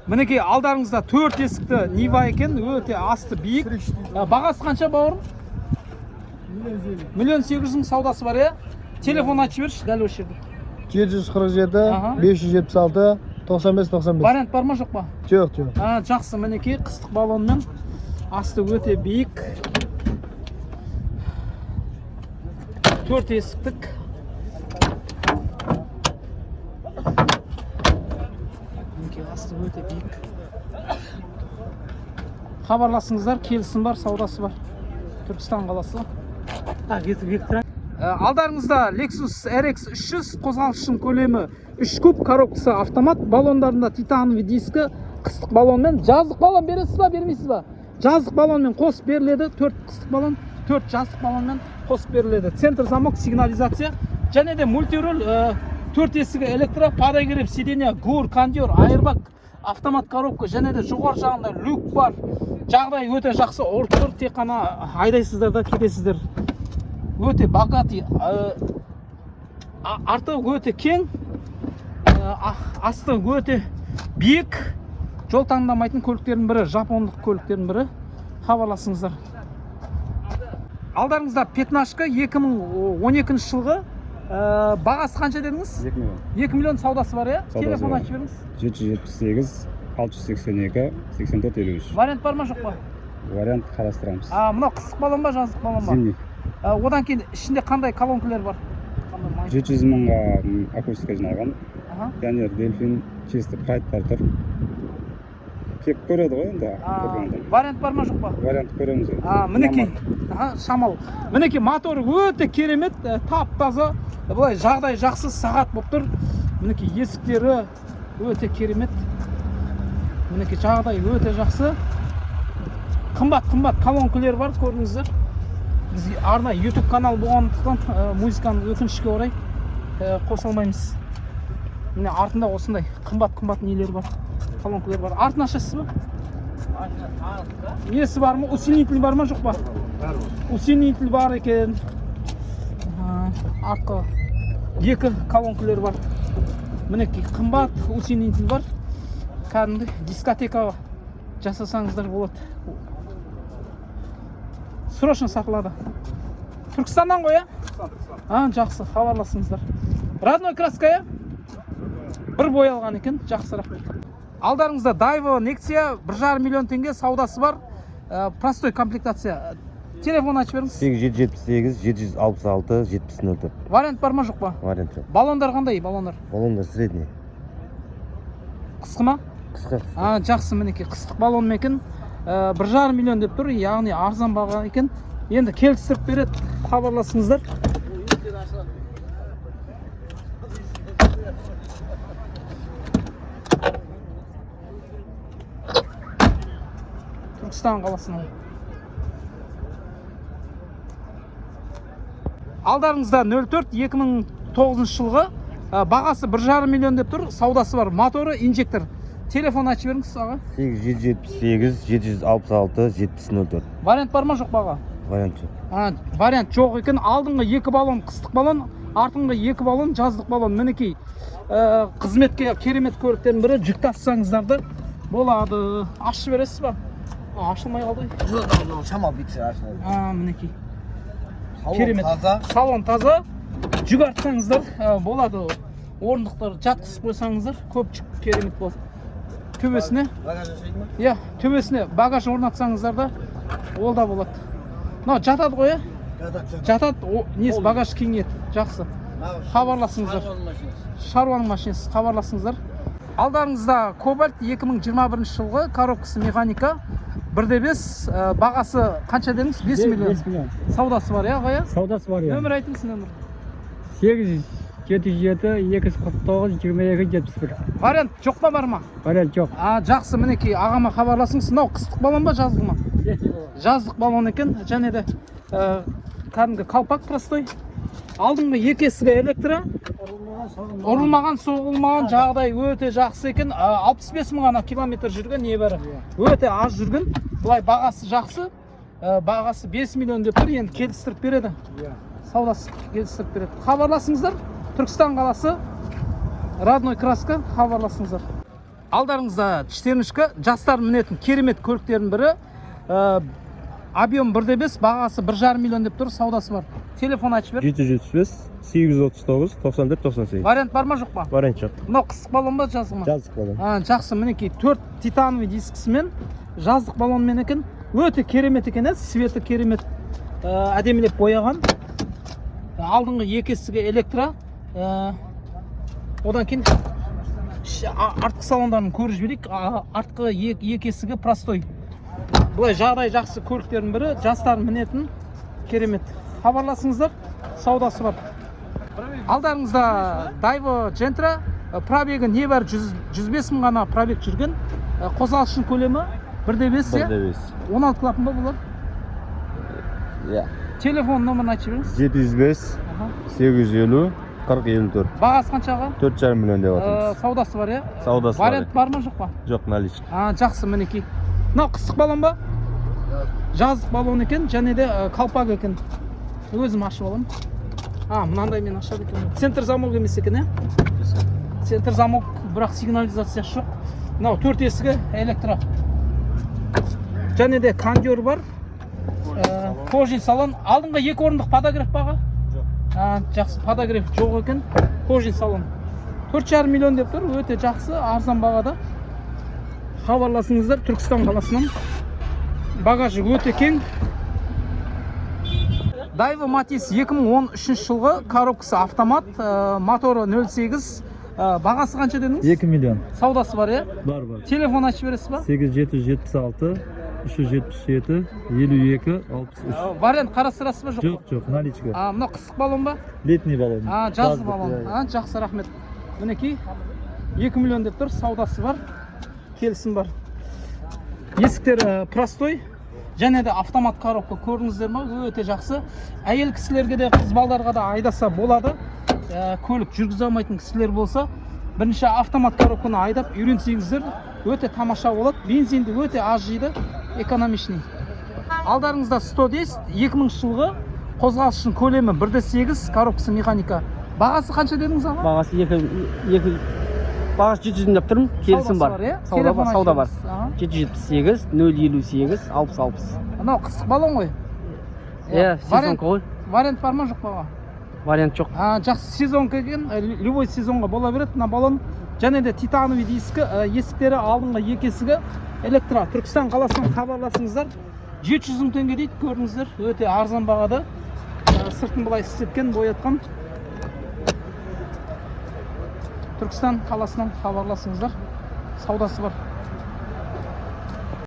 Мінекей алдарыңызда 4 есікті Нива екен, өте асты биік. Бағасы қанша бауырым? 1.800.000 саудасы бар, е? Телефон açып берші, дәл осы жерде. 747 576 95-95. Вариант бар ма, жоқ па? Жоқ. Жақсы, мінекей қыстық балонмен асты өте биік. 4 есіктік. Мінекей асты өте биік. Хабарласыңыздар, келісім бар, саудасы бар. Түркістан қаласы. Алдарыңызда Lexus RX 300, қозғалышының көлемі 3 куб, коробкасы автомат, баллондарында титановый дискі, қыстық балонмен. Жаздық баллон бересіз ба, бермейсіз ба? Жаздық балонмен қосып беріледі, 4 қыстық баллон, 4 жаздық балонмен қосып беріледі. Центр замок, сигнализация, және де мультируль, 4 есігі электро, подогрев сиденья, гур, кондер, айырбак, автомат коробка, және де жоғар жағында люк бар. Жағдай өте жақсы, ортыр, тек қана айдайсыздар да кетесіздер. Өте богатый, арты өте кең, асты өте биік. Жол таңдамайтын көліктердің бірі, жапондық көліктердің бірі. Хабарласыңыздар. Алдарыңызда пятнашка 2012 жылғы, бағасы қанша дедіңіз? 2 миллион саудасы бар, е? Телефон açып беріңіз. 778 682 84 53. Вариант бар ма, жоқ па? Вариант қарастырамыз. Мынау қыстық баллон ба, жаздық баллон ба? Зимний. Одан кейін ішінде қандай колонкалар бар? 700 мыңға акустика жиналған. Пионер, Дельфин, чисто прайдтар тұр. Кеп көреді ғой енді. Вариант бар ма, жоқ па? Вариант көреміз. Мінекей, шамал. Мінекей моторы өте керемет, тап-таза. Бұлай жағдай жақсы, сағат болып тұр. Мінекей есіктері өте керемет. Мінекей жағдай өте жақсы. Қымбат колонкалар бар, көрдіңіздер. Біз арна YouTube канал болғандықтан музыканы өкінішке орай қоса алмаймыз. Міне артында осындай қымбат нелер бар, колонкалар бар. Артын ашасыз ба? Несі бар ма? Усилитель бар ма, жоқ па? Усилитель бар екен. Артқа 2 колонкалар бар. Мінекей қымбат усилитель бар. Кәдімгі дискотека жасасаңыздар болады. Срочно сатылады. Түркістаннан ғой, е? Жақсы, хабарласыңыздар. Родной краска, е? Бір боялған екен, жақсы, рахмет. Алдарыңызда Daewoo Nexia 1,5 миллион теңге саудасы бар. Простой комплектация. Телефон açып беріңіз. 778 766 7004. Вариант бар ма, жоқ па? Вариант жоқ. Баллондар қандай, баллондар? Баллондар средний. Қысқы ма? Қысқы. Жақсы, мінекей қыстық баллон екен. 1,5 миллион деп тұр, яғни арзан баға екен. Енді келістіріп береді, хабарласыңыздар. Түркістан қаласынан. Алдарыңызда 04 2009 жылғы, бағасы 1,5 миллион деп тұр, саудасы бар, моторы, инжектор. Телефон açып беріңіз, аға. 778 766 7004. Вариант бар ма, жоқ баға? Вариант жоқ. Вариант жоқ екен. Алдыңғы 2 баллон қыстық баллон, артыңғы 2 баллон жаздық баллон. Мінекей қызметке керемет көліктердің бірі, жүк тасысаңыздар болады. Ашып бересіз ба? Ашылмай қалды. Шамал битсе ашылады. Мінекей керемет. Салон таза. Жүк артсаңыздар болады. Орындықтар жатқызып қойсаңыздар, көп жүк керемет болады. Төбесіне, төбесіне багаж орнатсаңыздар да ол да болады. Мынау жатады ғой, е? Жатады, несі багаж кеңейеді. Жақсы. Хабарласыңыздар. Шаруаның машинасы, хабарласыңыздар. Алдарыңызда Кобальт 2021 жылғы, коробкасы механика, 1,5, бағасы қанша дедіңіз? 5 миллион. Саудасы бар, е? Саудасы бар, е. Нөмір айтыңыз, нөмір. 877 249 22 71. Вариант жоқ па, бар ма? Вариант жоқ. Жақсы, мінекей ағама хабарласыңыз. Мынау қыстық баллон ба, жаздық ма? Жаздық баллон екен, және де кәдімгі қалпақ простой. Алдыңғы 2 есігі электро, ұрылмаған, соғылмаған, жағдай өте жақсы екен. 65 мың ғана километр жүрген, небәрі өте аз жүрген. Бұлай бағасы жақсы, бағасы 5 миллион деп тұр, енді келістіріп береді. Саудасы келістіріп береді. Хабарласыңыздар. Түркістан қаласы, родной краска, хабарласыңыздар. Алдарыңызда четверничка, жастар мінетін керемет көліктердің бірі. Объем 1.5, бағасы 1,5 миллион деп тұр, саудасы бар. Телефон açып бер. 775 839 94 98. Вариант бар ма жоқ па? Вариант жоқ. Мынау қысық баллон ба, жазық ма? Жаздық баллон. Жақсы, мінекей 4 титановый дискісімен, жаздық баллонмен екен. Өте керемет екен, светі керемет, әдемілеп бояған. Алдыңғы екі есігі электро. Одан кейін артқы салондарын көріп жіберейік. Артқы екі есігі простой. Бұлай жағдай жақсы көліктердің бірі, жастар мінетін керемет. Хабарласыңыздар, саудасы бар. Алдарыңызда Daewoo Gentra, пробегі небәрі 105 мың ғана пробег жүрген. Қозғалышының көлемі 1.5, 16 клапан ба бұлар? Телефон номерін айтып беріңіз. 705 850 4054. Бағасы қаншаға? 4,5 миллион деп атырмыз. Саудасы бар, иә? Саудасы бар. Вариант бар ма, жоқ па? Жоқ, наличка. Жақсы, мінекей. Мынау қысық баллон ба? Жаздық баллон екен, және де қалпақ екен. Өзім ашып аламын. Мынандай мен ашады екен. Центр замок емес екен, иә? Центр замок, бірақ сигнализациясы жоқ. Мынау 4 есігі электро. Және де кондер бар. Кожин салон. Алдыңғы 2 орындық подогрев баға? Жоқ. Жақсы, подогрев жоқ екен. Кожин салон. 4,5 миллион деп тұр, өте жақсы, арзан бағада. Хабарласыңыздар, Түркістан қаласынан. Багажы өте кең. Daewoo Matiz 2013 жылғы, коробкасы автомат, моторы 0.8. Бағасы қанша дедіңіз? 2 миллион. Саудасы бар, е? Бар. Телефон ашып бересіз ба? 8776 377 52 63. Вариант қарастырасыз ба, жоқ? Жоқ, наличка. Мынау қысық баллон ба? Летний баллон. Жаздық баллон. Жақсы, рахмет. Мінекей 2 миллион деп тұр, саудасы бар, келісім бар. Есіктер простой, және де автомат коробка, көрдіңіздер ма? Өте жақсы. Әйел кісілерге де, қыз балдарға да айдаса болады. Көлік жүргізе алмайтын кісілер болса, бірінші автомат коробканы айдап үйренсеңіздер, өте тамаша болады. Бензинді өте аз жейді, экономичный. Алдарыңызда 110, 2000 жылғы, қозғалышының көлемі 1.8, коробкасы механика. Бағасы қанша дедіңіз аға? Бағасы бағасы 700 деп тұрмын, келісім бар. Сауда бар. 778 058 60. Мынау қысық баллон ғой. Сезонка ғой. Вариант бар ма, жоқ па? Вариант жоқ. Жақсы, сезонка екен, любой сезонға бола береді мына баллон. Және де титановый дискі, есіктері алдыңғы екі есігі электро. Түркістан қаласынан хабарласыңыздар. 700 мың теңге дейді, көрдіңіздер. Өте арзан бағада. Сыртын былай істеткен, боятқан. Түркістан қаласынан хабарласыңыздар. Саудасы бар.